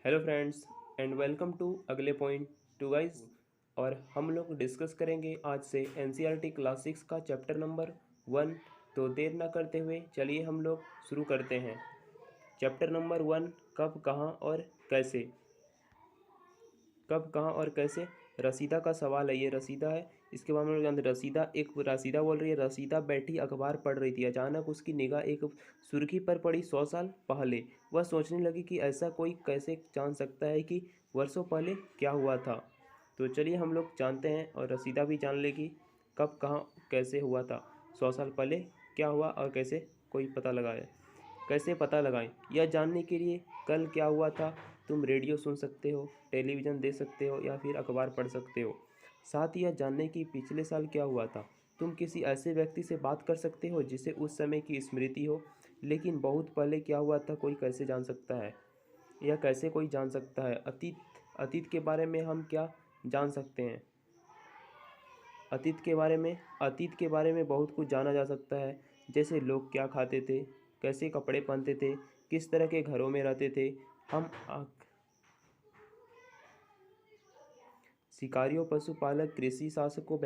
Hello friends and welcome to अगले point to guys. और हम लोग डिस्कस करेंगे आज से एनसीईआरटी क्लास 6 का चैप्टर नंबर 1। तो देर ना करते हुए चलिए हम लोग शुरू करते हैं। चैप्टर नंबर 1, कब कहाँ और कैसे। कब कहाँ और कैसे। रसीदा का सवाल है, ये रसीदा है। इसके बाद हम लोग जानते हैं, रसीदा बोल रही है। रसीदा बैठी अखबार पढ़ रही थी, अचानक उसकी निगाह एक सुर्खी पर पड़ी 100 साल पहले। वह सोचने लगी कि ऐसा कोई कैसे जान सकता है कि वर्षों पहले क्या हुआ था। तो चलिए हम लोग जानते हैं और रसीदा भी जान लेगी कब कहाँ कैसे हुआ था, 100 साल पहले क्या हुआ और कैसे कोई पता लगाए। कैसे पता लगाएं यह जानने के लिए कल क्या हुआ था। तुम रेडियो सुन सकते हो, टेलीविज़न देख सकते हो या फिर अखबार पढ़ सकते हो। साथ ही यह जानने की पिछले साल क्या हुआ था। तुम किसी ऐसे व्यक्ति से बात कर सकते हो जिसे उस समय की स्मृति हो, लेकिन बहुत पहले क्या हुआ था कोई कैसे जान सकता है। यह कैसे कोई जान सकता है। अतीत अतीत के बारे में हम क्या जान सकते हैं। अतीत के बारे में बहुत कुछ जाना जा सकता है, जैसे लोग क्या खाते थे, कैसे कपड़े पहनते थे, किस तरह के घरों में रहते थे। हम शिकारियों, पशुपालक, कृषि शासकों,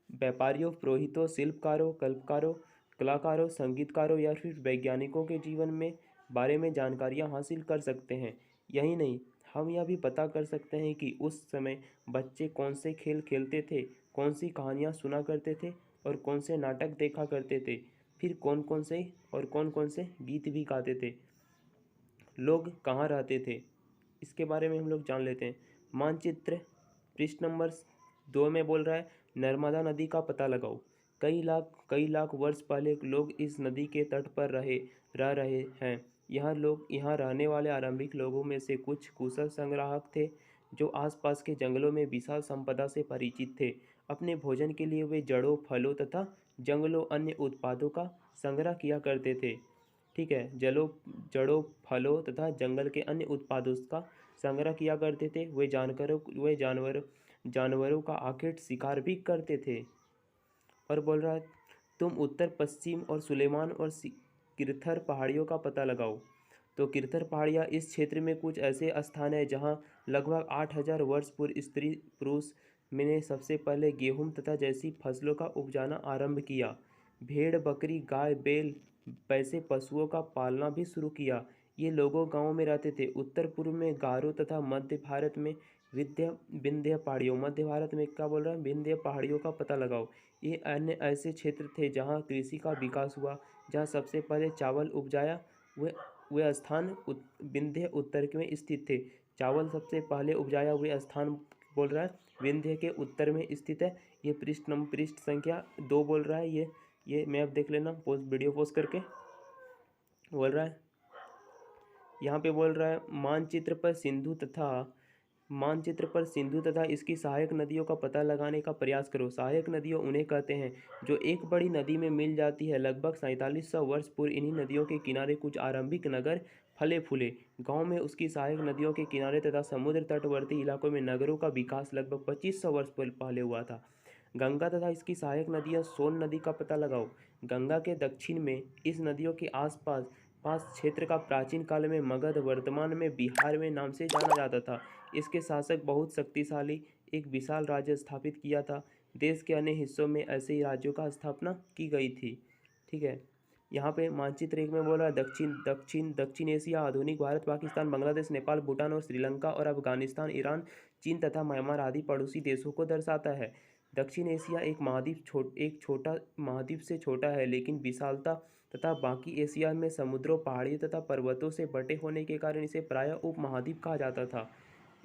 व्यापारियों, पुरोहितों, शिल्पकारों, कल्पकारों, कलाकारों, संगीतकारों या फिर वैज्ञानिकों के जीवन में बारे में जानकारियाँ हासिल कर सकते हैं। यही नहीं, हम यह भी पता कर सकते हैं कि उस समय बच्चे कौन से खेल खेलते थे, कौन सी कहानियाँ सुना करते थे और कौन से नाटक देखा करते थे। फिर कौन कौन से गीत भी गाते थे। लोग कहाँ रहते थे, इसके बारे में हम लोग जान लेते हैं। मानचित्र पृष्ठ नंबर 2 में बोल रहा है, नर्मदा नदी का पता लगाओ। कई लाख वर्ष पहले लोग इस नदी के तट पर रह रहे हैं। यहाँ रहने वाले आरंभिक लोगों में से कुछ कुशल संग्राहक थे, जो आसपास के जंगलों में विशाल संपदा से परिचित थे। अपने भोजन के लिए वे जड़ों, फलों तथा जंगलों अन्य उत्पादों का संग्रह किया करते थे। ठीक है, जड़ों, फलों तथा जंगल के अन्य उत्पादों का संग्रह किया करते थे। वे जानवरों का आखिर शिकार भी करते थे। और बोल रहा है, तुम उत्तर पश्चिम और सुलेमान और किरथर पहाड़ियों का पता लगाओ। तो किरथर पहाड़ियाँ इस क्षेत्र में कुछ ऐसे स्थान हैं जहाँ लगभग 8,000 वर्ष पूर्व स्त्री पुरुष ने सबसे पहले गेहूं तथा जैसी फसलों का उपजाना आरंभ किया। भेड़, बकरी, गाय, बैल वैसे पशुओं का पालना भी शुरू किया। ये लोगों गांवों में रहते थे। उत्तर पूर्व में गारो तथा मध्य भारत में मध्य भारत में क्या बोल रहा है, विंध्य पहाड़ियों का पता लगाओ। ये अन्य ऐसे क्षेत्र थे जहाँ कृषि का विकास हुआ, जहाँ सबसे पहले चावल उपजाया। वे स्थान विंध्य उत्तर में स्थित थे। चावल सबसे पहले उपजाया हुए स्थान बोल रहा है विंध्य के उत्तर में स्थित है। ये पृष्ठ संख्या 2 बोल रहा है। ये मैप देख लेना, वीडियो पोस्ट करके बोल रहा है। यहाँ पे बोल रहा है, मानचित्र पर सिंधु तथा इसकी सहायक नदियों का पता लगाने का प्रयास करो। सहायक नदियों उन्हें कहते हैं जो एक बड़ी नदी में मिल जाती है। लगभग 4700 वर्ष पूर्व इन्हीं नदियों के किनारे कुछ आरंभिक नगर फले फूले। गांव में उसकी सहायक नदियों के किनारे तथा समुद्र तटवर्ती इलाकों में नगरों का विकास लगभग 2500 वर्ष पहले हुआ था। गंगा तथा इसकी सहायक नदियाँ, सोन नदी का पता लगाओ। गंगा के दक्षिण में इस नदियों के आसपास पास क्षेत्र का प्राचीन काल में मगध, वर्तमान में बिहार में नाम से जाना जाता था। इसके शासक बहुत शक्तिशाली एक विशाल राज्य स्थापित किया था। देश के अन्य हिस्सों में ऐसे ही राज्यों का स्थापना की गई थी। ठीक है, यहाँ पे मानचित्र 1 में बोल रहा है, दक्षिण एशिया, आधुनिक भारत, पाकिस्तान, बांग्लादेश, नेपाल, भूटान और श्रीलंका और अफगानिस्तान, ईरान, चीन तथा म्यांमार आदि पड़ोसी देशों को दर्शाता है। दक्षिण एशिया एक छोटा महाद्वीप से छोटा है, लेकिन विशालता तथा बाकी एशिया में समुद्रों, पहाड़ियों तथा पर्वतों से बटे होने के कारण इसे प्रायः उपमहाद्वीप कहा जाता था।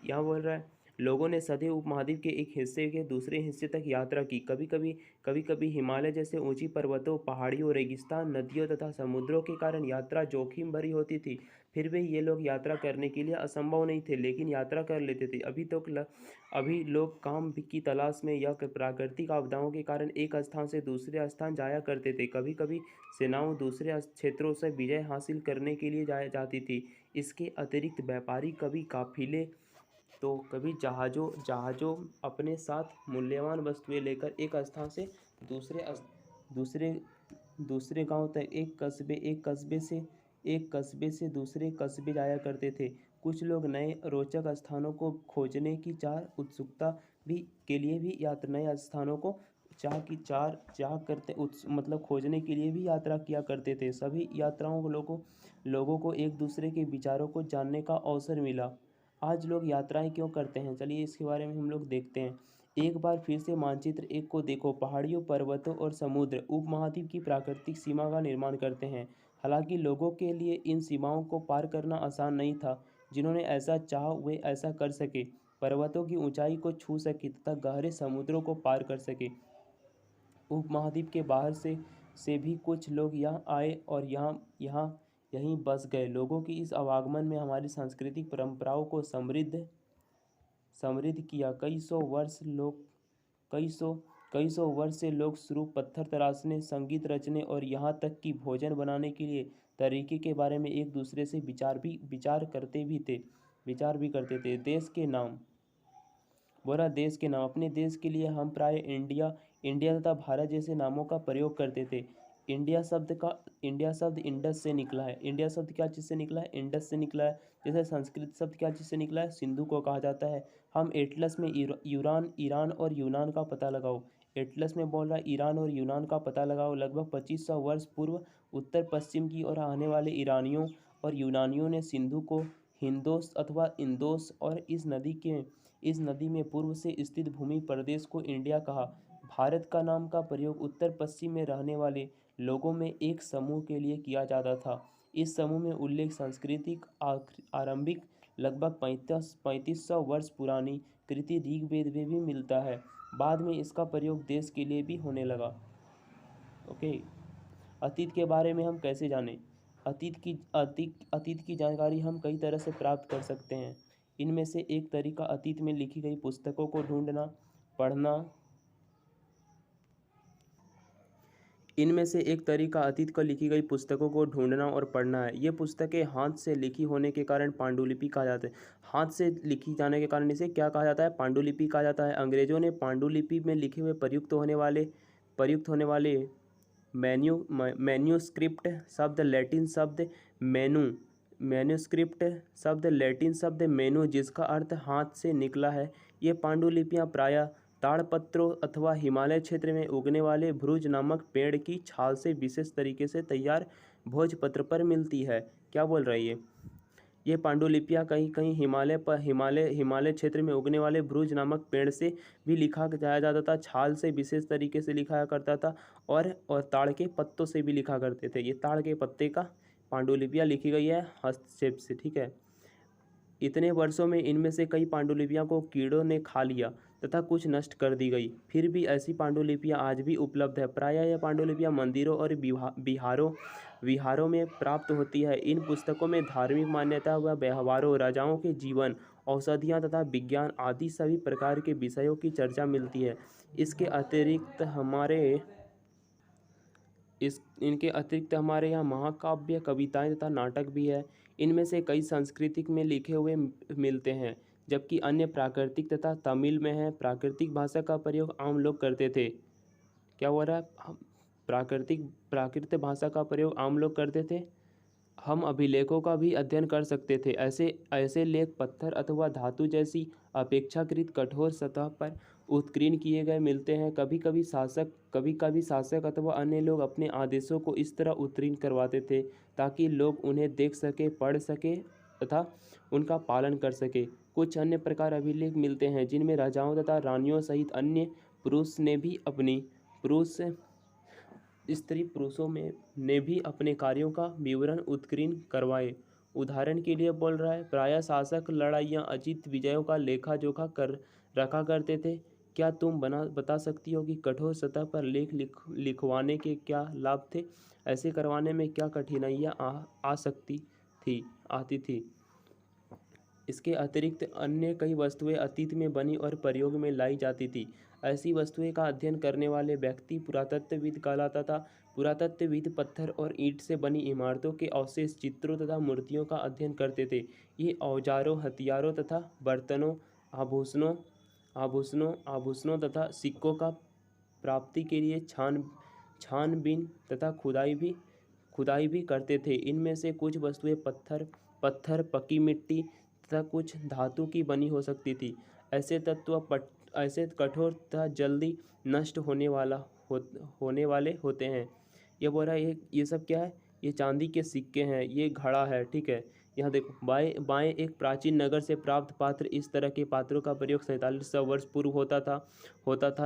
यहाँ बोल रहा है, लोगों ने सदैव उपमहाद्वीप के एक हिस्से के दूसरे हिस्से तक यात्रा की। कभी कभी हिमालय जैसे ऊंची पर्वतों, पहाड़ियों, रेगिस्तान, नदियों तथा समुद्रों के कारण यात्रा जोखिम भरी होती थी। फिर भी ये लोग यात्रा करने के लिए असंभव नहीं थे, लेकिन यात्रा कर लेते थे। अभी लोग काम की तलाश में या प्राकृतिक आपदाओं के कारण एक स्थान से दूसरे स्थान जाया करते थे। कभी कभी सेनाओं दूसरे क्षेत्रों से विजय हासिल करने के लिए जाती थी। इसके अतिरिक्त व्यापारी कभी जहाज़ों अपने साथ मूल्यवान वस्तुएं लेकर दूसरे गांव तक एक कस्बे से दूसरे कस्बे जाया करते थे। कुछ लोग नए रोचक स्थानों को खोजने की उत्सुकता भी के लिए भी नए स्थानों को चाह करते मतलब खोजने के लिए भी यात्रा किया करते थे। सभी यात्राओं को लोगों को एक दूसरे के विचारों को जानने का अवसर मिला। आज लोग यात्राएं क्यों करते हैं, चलिए इसके बारे में हम लोग देखते हैं। एक बार फिर से मानचित्र एक को देखो। पहाड़ियों, पर्वतों और समुद्र उपमहाद्वीप की प्राकृतिक सीमा का निर्माण करते हैं। हालांकि लोगों के लिए इन सीमाओं को पार करना आसान नहीं था। जिन्होंने ऐसा चाहा वे ऐसा कर सके, पर्वतों की ऊंचाई को छू सके तथा गहरे समुद्रों को पार कर सके। उपमहाद्वीप के बाहर से भी कुछ लोग यहाँ आए और यहाँ यहीं बस गए। लोगों की इस आवागमन में हमारी सांस्कृतिक परंपराओं को समृद्ध किया। कई सौ वर्ष से लोग शुरू पत्थर तराशने, संगीत रचने और यहाँ तक कि भोजन बनाने के लिए तरीके के बारे में एक दूसरे से विचार भी करते थे। देश के नाम अपने देश के लिए हम प्राय इंडिया तथा भारत जैसे नामों का प्रयोग करते थे। इंडिया शब्द इंडस से निकला है। इंडिया शब्द क्या चीज़ से निकला है? इंडस से निकला है। जैसे संस्कृत शब्द क्या चीज़ से निकला है? सिंधु को कहा जाता है। हम एटलस में ईरान और यूनान का पता लगाओ। एटलस में बोल रहा है ईरान और यूनान का पता लगाओ। लगभग 2500 वर्ष पूर्व उत्तर पश्चिम की ओर आने वाले ईरानियों और यूनानियों ने सिंधु को हिंदोस अथवा इंदोस और इस नदी में पूर्व से स्थित भूमि प्रदेश को इंडिया कहा। भारत का नाम का प्रयोग उत्तर पश्चिम में रहने वाले लोगों में एक समूह के लिए किया जाता था। इस समूह में उल्लेख सांस्कृतिक आरंभिक लगभग 3500 वर्ष पुरानी कृति ऋग्वेद में भी मिलता है। बाद में इसका प्रयोग देश के लिए भी होने लगा। ओके, अतीत के बारे में हम कैसे जानें? अतीत की जानकारी हम कई तरह से प्राप्त कर सकते हैं। इनमें से एक तरीका अतीत में लिखी गई पुस्तकों को ढूंढना, पढ़ना। इनमें से एक तरीका अतीत को लिखी गई पुस्तकों को ढूंढना और पढ़ना है। ये पुस्तकें हाथ से लिखी होने के कारण पांडुलिपि कहा जाता है। हाथ से लिखी जाने के कारण इसे क्या कहा जाता है? पांडुलिपि कहा जाता है। अंग्रेजों ने पांडुलिपि में लिखे हुए प्रयुक्त होने वाले मैन्यूस्क्रिप्ट शब्द लैटिन शब्द मेनू जिसका अर्थ हाथ से निकला है। ये पांडुलिपियाँ प्रायः ताड़पत्रों अथवा हिमालय क्षेत्र में उगने वाले भ्रुज नामक पेड़ की छाल से विशेष तरीके से तैयार भोजपत्र पर मिलती है। क्या बोल रही है? ये पांडुलिपियाँ कहीं कहीं हिमालय क्षेत्र में उगने वाले भ्रुज नामक पेड़ से भी लिखा जाया जाता था। छाल से विशेष तरीके से लिखा करता था और ताड़ के पत्तों से भी लिखा करते थे। ये ताड़ के पत्ते का पांडुलिपियाँ लिखी गई है हस्तक्षेप से। ठीक है। इतने वर्षों में इनमें से कई पांडुलिपियों को कीड़ों ने खा लिया तथा कुछ नष्ट कर दी गई। फिर भी ऐसी पांडुलिपियाँ आज भी उपलब्ध है। प्रायः यह पांडुलिपियाँ मंदिरों और विहारों में प्राप्त होती है। इन पुस्तकों में धार्मिक मान्यता व व्यवहारों, राजाओं के जीवन, औषधियाँ तथा विज्ञान आदि सभी प्रकार के विषयों की चर्चा मिलती है। इनके अतिरिक्त हमारे यहाँ महाकाव्य, कविताएं तथा नाटक भी है। इनमें से कई संस्कृत में लिखे हुए मिलते हैं, जबकि अन्य प्राकृतिक तथा तमिल में है। प्राकृतिक भाषा का प्रयोग आम लोग करते थे। क्या हो रहा है? प्राकृत भाषा का प्रयोग आम लोग करते थे। हम अभिलेखों का भी अध्ययन कर सकते थे। ऐसे लेख पत्थर अथवा धातु जैसी अपेक्षाकृत कठोर सतह पर उत्कीर्ण किए गए मिलते हैं। कभी कभी शासक अथवा अन्य लोग अपने आदेशों को इस तरह उत्कीर्ण करवाते थे ताकि लोग उन्हें देख सके, पढ़ सके तथा उनका पालन कर सके। कुछ अन्य प्रकार अभिलेख मिलते हैं जिनमें राजाओं तथा रानियों सहित अन्य पुरुषों ने भी अपने कार्यों का विवरण उत्कीर्ण करवाए। उदाहरण के लिए बोल रहा है, प्रायः शासक लड़ाइयाँ, अजीत विजयों का लेखा जोखा कर रखा करते थे। क्या तुम बता सकती हो कि कठोर सतह पर लेख लिखवाने के क्या लाभ थे? ऐसे करवाने में क्या कठिनाइयाँ आती थी? इसके अतिरिक्त अन्य कई वस्तुएं अतीत में बनी और प्रयोग में लाई जाती थी। ऐसी वस्तुएं का अध्ययन करने वाले व्यक्ति पुरातत्वविद कहलाता था। पुरातत्वविद पत्थर और ईंट से बनी इमारतों के अवशेष, चित्रों तथा मूर्तियों का अध्ययन करते थे। ये औजारों, हथियारों तथा बर्तनों, आभूषणों तथा सिक्कों का प्राप्ति के लिए छानबीन तथा खुदाई भी करते थे। इनमें से कुछ वस्तुएं पत्थर, पक्की मिट्टी, तथा कुछ धातु की बनी हो सकती थी। ऐसे कठोर तथा जल्दी नष्ट होने वाले होते हैं। ये बोल रहा है ये सब क्या है, ये चांदी के सिक्के हैं, ये घड़ा है, ठीक है। यहाँ देखो बाएं बाएं एक प्राचीन नगर से प्राप्त पात्र, इस तरह के पात्रों का प्रयोग 4700 वर्ष पूर्व होता था।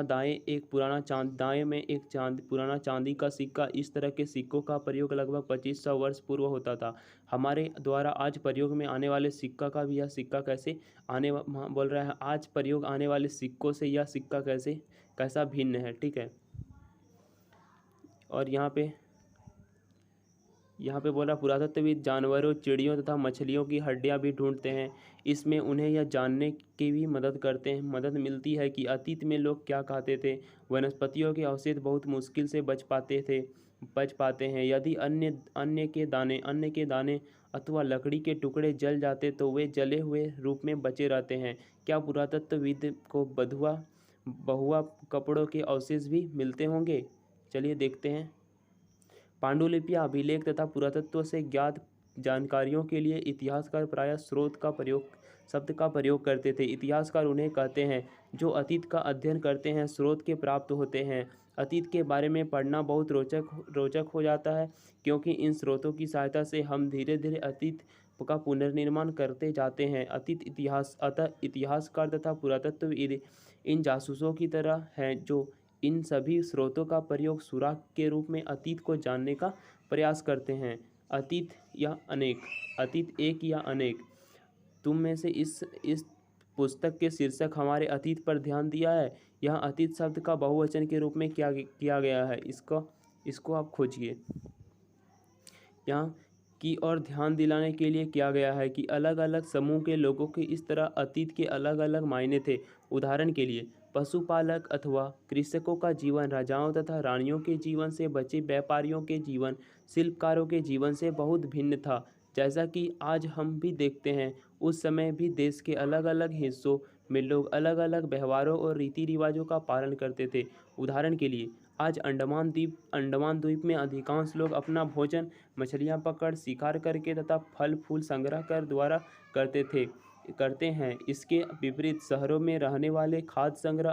दाएं में एक पुराना चांदी का सिक्का, इस तरह के सिक्कों का प्रयोग लगभग 2500 वर्ष पूर्व होता था। हमारे द्वारा आज प्रयोग में आने वाले सिक्का का भी यह सिक्का कैसे बोल रहा है, आज प्रयोग आने वाले सिक्कों से यह सिक्का कैसा भिन्न है, ठीक है। और यहाँ पे बोला पुरातत्वविद जानवरों, चिड़ियों तथा मछलियों की हड्डियाँ भी ढूंढते हैं। इसमें उन्हें यह जानने की भी मदद मिलती है कि अतीत में लोग क्या खाते थे। वनस्पतियों के अवशेष बहुत मुश्किल से बच पाते हैं। यदि अन्न के दाने अथवा लकड़ी के टुकड़े जल जाते तो वे जले हुए रूप में बचे रहते हैं। क्या पुरातत्वविद को बहुआ कपड़ों के अवशेष भी मिलते होंगे? चलिए देखते हैं। पांडुलिपियां अभिलेख तथा पुरातत्व से ज्ञात जानकारियों के लिए इतिहासकार प्रायः शब्द का प्रयोग करते थे। इतिहासकार उन्हें कहते हैं जो अतीत का अध्ययन करते हैं, स्रोत के प्राप्त होते हैं। अतीत के बारे में पढ़ना बहुत रोचक हो जाता है, क्योंकि इन स्रोतों की सहायता से हम धीरे धीरे अतीत का पुनर्निर्माण करते जाते हैं। अतः इतिहासकार तथा पुरातत्वविद इन जासूसों की तरह हैं जो इन सभी स्रोतों का प्रयोग सुराग के रूप में अतीत को जानने का प्रयास करते हैं। अतीत एक या अनेक। तुम में से इस पुस्तक के शीर्षक हमारे अतीत पर ध्यान दिया है। यहाँ अतीत शब्द का बहुवचन के रूप में किया गया है। इसको आप खोजिए। यहाँ की और ध्यान दिलाने के लिए किया गया है कि अलग अलग समूह के लोगों के इस तरह अतीत के अलग अलग मायने थे। उदाहरण के लिए पशुपालक अथवा कृषकों का जीवन राजाओं तथा रानियों के जीवन से बचे व्यापारियों के जीवन शिल्पकारों के जीवन से बहुत भिन्न था। जैसा कि आज हम भी देखते हैं, उस समय भी देश के अलग अलग हिस्सों में लोग अलग अलग व्यवहारों और रीति रिवाजों का पालन करते थे। उदाहरण के लिए आज अंडमान द्वीप में अधिकांश लोग अपना भोजन मछलियां पकड़, शिकार करके तथा फल फूल संग्रह कर द्वारा करते हैं। इसके विपरीत शहरों में रहने वाले खाद्य संग्रह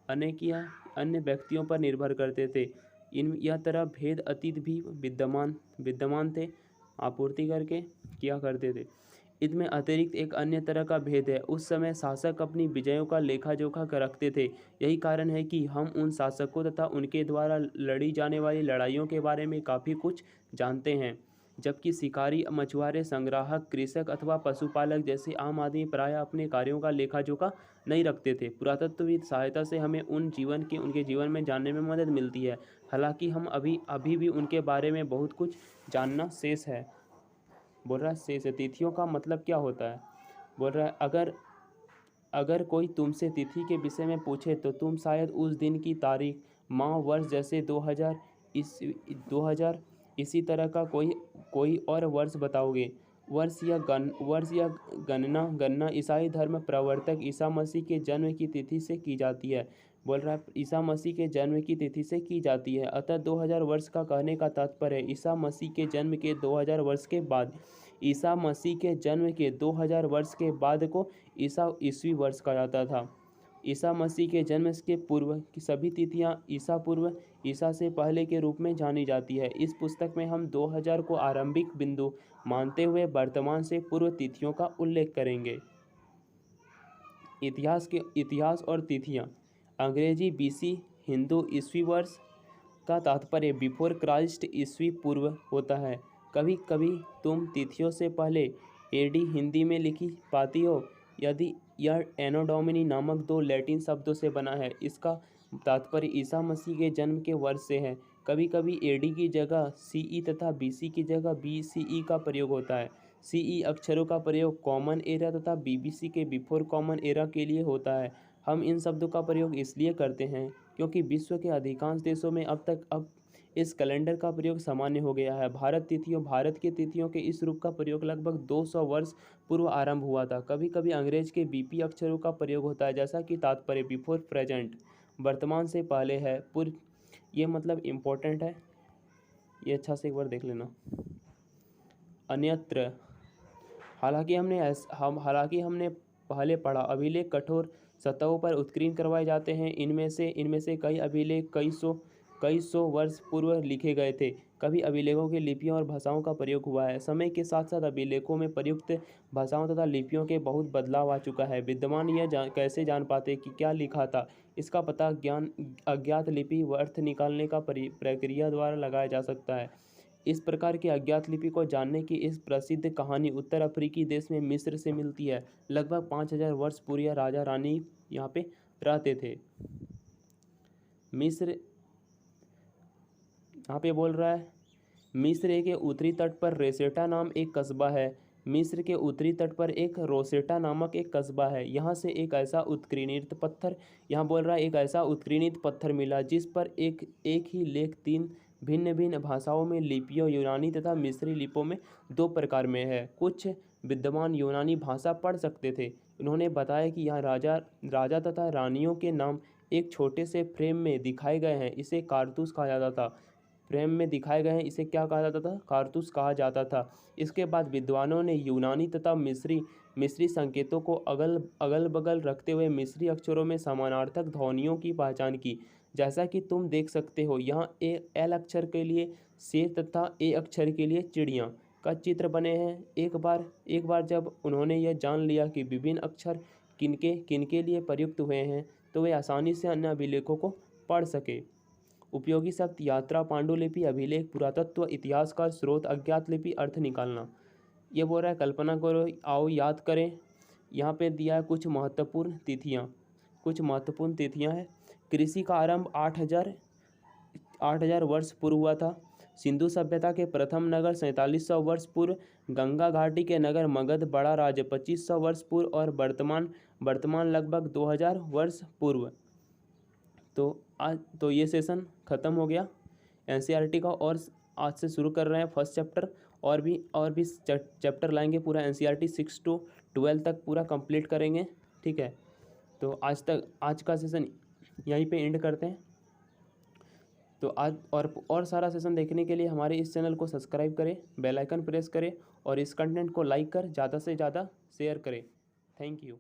अनेक या अन्य व्यक्तियों पर निर्भर करते थे। यह तरह भेद अतीत भी विद्यमान थे, आपूर्ति करके किया करते थे। इसमें अतिरिक्त एक अन्य तरह का भेद है। उस समय शासक अपनी विजयों का लेखा जोखा रखते थे। यही कारण है कि हम उन शासकों तथा उनके द्वारा लड़ी जाने वाली लड़ाइयों के बारे में काफ़ी कुछ जानते हैं, जबकि शिकारी, मछुआरे, संग्राहक, कृषक अथवा पशुपालक जैसे आम आदमी प्रायः अपने कार्यों का लेखा जोखा नहीं रखते थे। पुरातत्वविद सहायता से हमें उनके जीवन में जानने में मदद मिलती है। हालांकि हम अभी भी उनके बारे में बहुत कुछ जानना शेष है। बोल रहा है शेष है। तिथियों का मतलब क्या होता है? बोल रहा है अगर कोई तुमसे तिथि के विषय में पूछे तो तुम शायद उस दिन की तारीख, माह, वर्ष जैसे 2000 इसी तरह का कोई और वर्ष बताओगे। वर्ष या गणना ईसाई धर्म प्रवर्तक ईसा मसीह के जन्म की तिथि से की जाती है। बोल रहा है ईसा मसीह के जन्म की तिथि से की जाती है। अतः 2000 वर्ष का कहने का तात्पर्य है ईसा मसीह के जन्म के 2000 वर्ष के बाद। ईसा मसीह के जन्म के 2000 वर्ष के बाद को ईसवी वर्ष कहा जाता था। ईसा मसीह के जन्म के पूर्व की सभी तिथियां ईसा पूर्व, ईसा से पहले के रूप में जानी जाती है। इस पुस्तक में हम 2000 को आरंभिक बिंदु मानते हुए वर्तमान से पूर्व तिथियों का उल्लेख करेंगे। इतिहास और तिथियां। अंग्रेजी बीसी, हिंदू ईसवी वर्ष का तात्पर्य बिफोर क्राइस्ट ईसवी पूर्व होता है। कभी कभी तुम तिथियों से पहले एडी हिंदी में लिखी पाती हो, यदि यह एनो डोमिनी नामक दो लैटिन शब्दों से बना है। इसका तात्पर्य ईसा मसीह के जन्म के वर्ष से है। कभी कभी एडी की जगह सीई तथा बीसी की जगह बीसीई का प्रयोग होता है। सीई अक्षरों का प्रयोग कॉमन एरा तथा बीबीसी के बिफोर कॉमन एरा के लिए होता है। हम इन शब्दों का प्रयोग इसलिए करते हैं क्योंकि विश्व के अधिकांश देशों में अब इस कैलेंडर का प्रयोग सामान्य हो गया है। भारत के तिथियों के इस रूप का प्रयोग लगभग 200 वर्ष पूर्व आरंभ हुआ था। कभी कभी अंग्रेज के बीपी अक्षरों का प्रयोग होता है, जैसा कि तात्पर्य बिफोर प्रेजेंट, वर्तमान से पहले है, पूर्व। ये मतलब इम्पोर्टेंट है, ये अच्छा से एक बार देख लेना। अन्यत्र हालांकि हमने पहले पढ़ा, अभिलेख कठोर सतहों पर उत्कीर्ण करवाए जाते हैं। इनमें से कई अभिलेख कई सौ वर्ष पूर्व लिखे गए थे। कभी अभिलेखों की लिपियों और भाषाओं का प्रयोग हुआ है। समय के साथ साथ अभिलेखों में प्रयुक्त भाषाओं तथा लिपियों के बहुत बदलाव आ चुका है। विद्वान कैसे जान पाते कि क्या लिखा था, इसका पता अज्ञात लिपि व अर्थ निकालने का प्रक्रिया द्वारा लगाया जा सकता है। इस प्रकार की अज्ञात लिपि को जानने की इस प्रसिद्ध कहानी उत्तर अफ्रीकी देश में मिस्र से मिलती है। लगभग 5000 वर्ष पूर्व राजा रानी यहाँ पे रहते थे। मिस्र यहाँ पे बोल रहा है, मिस्र के उत्तरी तट पर रेसेटा नाम एक कस्बा है। मिस्र के उत्तरी तट पर एक रोसेटा नामक एक कस्बा है। यहाँ से एक ऐसा उत्कीर्णित पत्थर यहाँ बोल रहा है एक ऐसा उत्कीर्णित पत्थर मिला जिस पर एक ही लेख 3 भिन्न भिन्न भाषाओं में लिपियों, यूनानी तथा मिस्री लिपियों में 2 प्रकार में है। कुछ विद्वान यूनानी भाषा पढ़ सकते थे। उन्होंने बताया कि यहाँ राजा तथा रानियों के नाम एक छोटे से फ्रेम में दिखाए गए हैं। इसे कारतूस कहा जाता था। फ्रेम में दिखाए गए हैं, इसे क्या कहा जाता था? कारतूस कहा जाता था। इसके बाद विद्वानों ने यूनानी तथा मिस्री संकेतों को अगल बगल रखते हुए मिस्री अक्षरों में समानार्थक ध्वनियों की पहचान की। जैसा कि तुम देख सकते हो, यहाँ एल अक्षर के लिए शेर तथा ए अक्षर के लिए चिड़िया का चित्र बने हैं। एक बार जब उन्होंने यह जान लिया कि विभिन्न अक्षर किनके लिए प्रयुक्त हुए हैं, तो वे आसानी से अन्य अभिलेखों को पढ़ सके। उपयोगी शब्द: यात्रा, पांडुलिपि, अभिलेख, पुरातत्व, इतिहासकार, स्रोत, अज्ञात लिपि, अर्थ निकालना। ये बोल रहा है कल्पना करो, आओ याद करें। यहाँ पे दिया है कुछ महत्वपूर्ण तिथियाँ हैं। कृषि का आरंभ 8000 वर्ष पूर्व हुआ था। सिंधु सभ्यता के प्रथम नगर 4700 वर्ष पूर्व। गंगा घाटी के नगर मगध बड़ा राज्य 2500 वर्ष पूर्व और वर्तमान लगभग 2000 वर्ष पूर्व। तो ये सेशन ख़त्म हो गया एनसीईआरटी का, और आज से शुरू कर रहे हैं फर्स्ट चैप्टर। और भी चैप्टर लाएंगे, पूरा एनसीईआरटी 6 to 12 तक पूरा कंप्लीट करेंगे। ठीक है, तो आज का सेशन यहीं पे एंड करते हैं। तो आज और सारा सेशन देखने के लिए हमारे इस चैनल को सब्सक्राइब करें, बेल आइकन प्रेस करें और इस कंटेंट को लाइक कर ज़्यादा से ज़्यादा शेयर करें। Thank you.